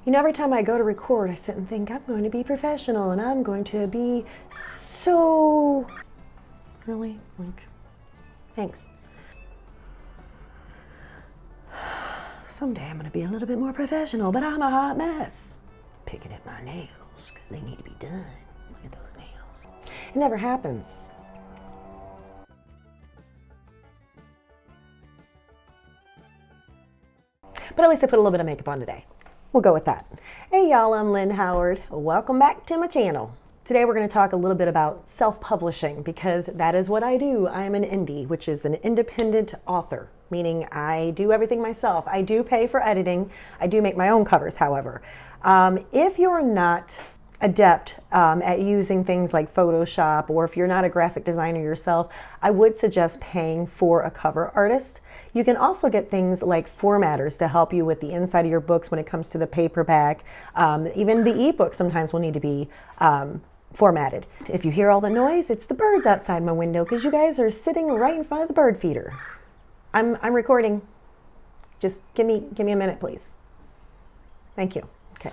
You know, every time I go to record, I sit and think, I'm going to be professional and I'm going to be so... Really? Like, thanks. Someday I'm going to be a little bit more professional, but I'm a hot mess. Picking at my nails because they need to be done. Look at those nails. It never happens. But at least I put a little bit of makeup on today. We'll go with that. Hey y'all, I'm Lynn Howard. Welcome back to my channel. Today we're going to talk a little bit about self-publishing because that is what I do. I am an indie, which is an independent author, meaning I do everything myself. I do pay for editing. I do make my own covers, however. If you're not adept at using things like Photoshop, or if you're not a graphic designer yourself, I would suggest paying for a cover artist. You can also get things like formatters to help you with the inside of your books when it comes to the paperback. Even the ebook sometimes will need to be formatted. If you hear all the noise, it's the birds outside my window because you guys are sitting right in front of the bird feeder. I'm recording. Just give me a minute, please. Thank you. Okay.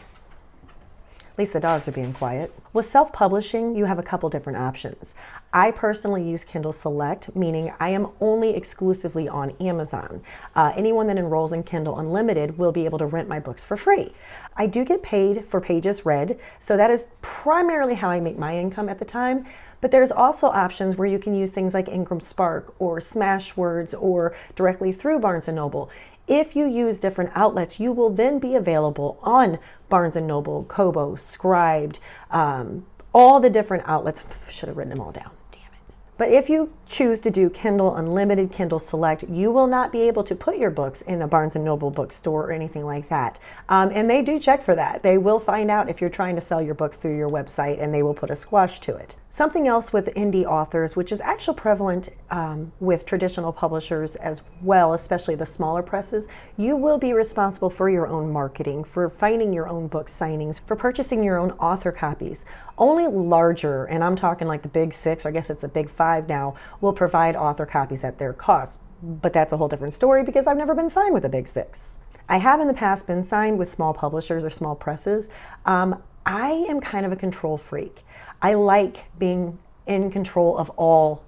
At least the dogs are being quiet. With self-publishing, you have a couple different options. I personally use Kindle Select, meaning I am only exclusively on Amazon. Anyone that enrolls in Kindle Unlimited will be able to rent my books for free. I do get paid for pages read, so that is primarily how I make my income at the time. But there's also options where you can use things like Ingram Spark or Smashwords or directly through Barnes & Noble. If you use different outlets, you will then be available on Barnes & Noble, Kobo, Scribd, all the different outlets. I should have written them all down. Damn it. But if you choose to do Kindle Unlimited, Kindle Select, you will not be able to put your books in a Barnes & Noble bookstore or anything like that. And they do check for that. They will find out if you're trying to sell your books through your website, and they will put a squash to it. Something else with indie authors, which is actually prevalent with traditional publishers as well, especially the smaller presses, you will be responsible for your own marketing, for finding your own book signings, for purchasing your own author copies. Only larger, and I'm talking like the big 6, or I guess it's a big 5 now, will provide author copies at their cost. But that's a whole different story because I've never been signed with a big 6. I have in the past been signed with small publishers or small presses. I am kind of a control freak. I like being in control of all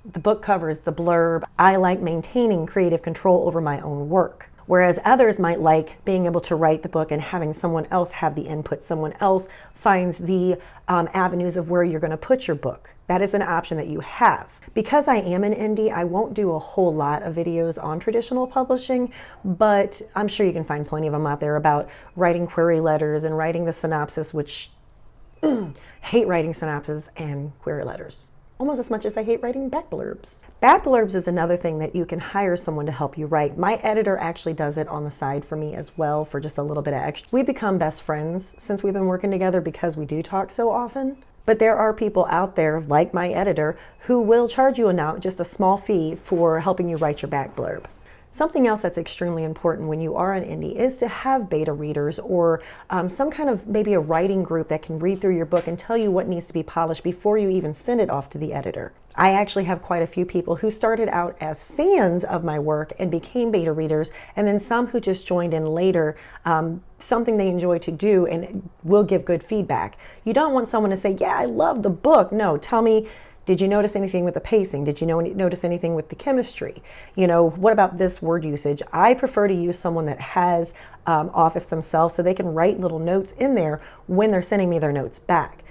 the book covers, the blurb. I like maintaining creative control over my own work. Whereas others might like being able to write the book and having someone else have the input. Someone else finds the avenues of where you're going to put your book. That is an option that you have. Because I am an indie, I won't do a whole lot of videos on traditional publishing, but I'm sure you can find plenty of them out there about writing query letters and writing the synopsis, which hate writing synopses and query letters almost as much as I hate writing back blurbs. Back blurbs is another thing that you can hire someone to help you write. My editor actually does it on the side for me as well for just a little bit of extra. We've become best friends since we've been working together because we do talk so often. But there are people out there, like my editor, who will charge you just a small fee for helping you write your back blurb. Something else that's extremely important when you are an indie is to have beta readers or some kind of maybe a writing group that can read through your book and tell you what needs to be polished before you even send it off to the editor. I actually have quite a few people who started out as fans of my work and became beta readers, and then some who just joined in later, something they enjoy to do and will give good feedback. You don't want someone to say, yeah, I love the book. No, tell me, did you notice anything with the pacing? Did you notice anything with the chemistry? You know, what about this word usage? I prefer to use someone that has Office themselves so they can write little notes in there when they're sending me their notes back.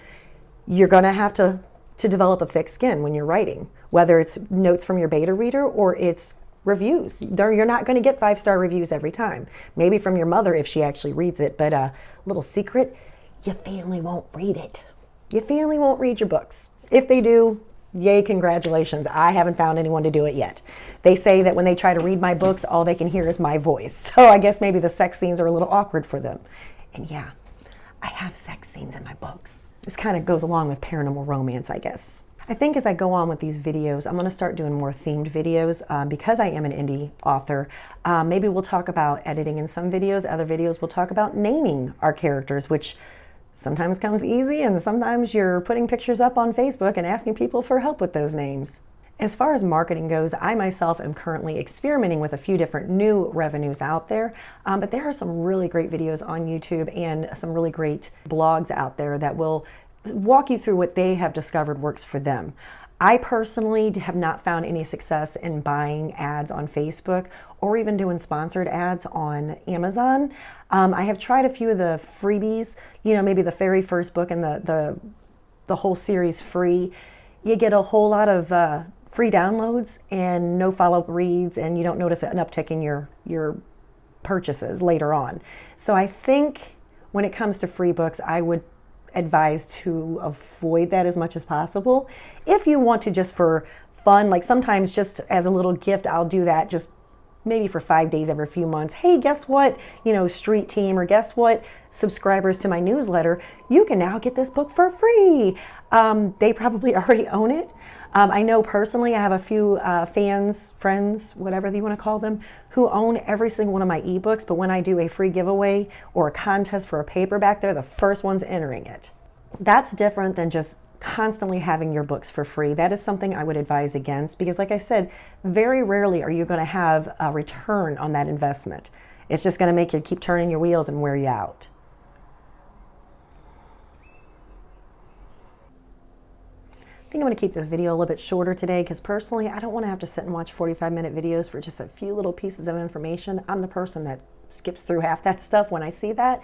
You're going to have to develop a thick skin when you're writing, whether it's notes from your beta reader or it's reviews. You're not going to get 5-star reviews every time. Maybe from your mother if she actually reads it, but a little secret, your family won't read it. Your family won't read your books. If they do, yay, congratulations. I haven't found anyone to do it yet. They say that when they try to read my books, all they can hear is my voice. So I guess maybe the sex scenes are a little awkward for them. And yeah, I have sex scenes in my books. This kind of goes along with paranormal romance, I guess. I think as I go on with these videos, I'm going to start doing more themed videos because I am an indie author. Maybe we'll talk about editing in some videos. Other videos we'll talk about naming our characters, which sometimes comes easy and sometimes you're putting pictures up on Facebook and asking people for help with those names. As far as marketing goes, I myself am currently experimenting with a few different new revenues out there, but there are some really great videos on YouTube and some really great blogs out there that will walk you through what they have discovered works for them. I personally have not found any success in buying ads on Facebook or even doing sponsored ads on Amazon. I have tried a few of the freebies, maybe the very first book and the whole series free. You get a whole lot of free downloads and no follow-up reads, and you don't notice an uptick in your purchases later on. So I think when it comes to free books, I would advise to avoid that as much as possible. If you want to just for fun, like sometimes just as a little gift, I'll do that just maybe for 5 days every few months. Hey, guess what, street team, or guess what, subscribers to my newsletter, you can now get this book for free. They probably already own it. I know personally I have a few fans, friends, whatever you want to call them, who own every single one of my ebooks, but when I do a free giveaway or a contest for a paperback, they're the first ones entering it. That's different than just constantly having your books for free. That is something I would advise against because, like I said, very rarely are you going to have a return on that investment. It's just going to make you keep turning your wheels and wear you out. I think I'm going to keep this video a little bit shorter today because personally I don't want to have to sit and watch 45-minute videos for just a few little pieces of information. I'm the person that skips through half that stuff when I see that.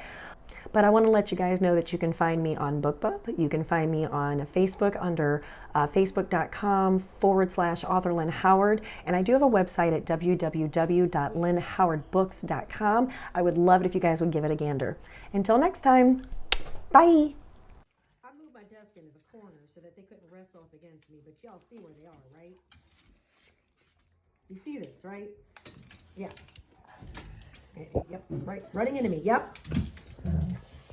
But I want to let you guys know that you can find me on BookBub. You can find me on Facebook under facebook.com/author Lynn Howard. And I do have a website at www.lynnhowardbooks.com. I would love it if you guys would give it a gander. Until next time, bye. I moved my desk into the corner so that they couldn't wrestle up against me, but y'all see where they are, right? You see this, right? Yeah. Yep, right, running into me, yep.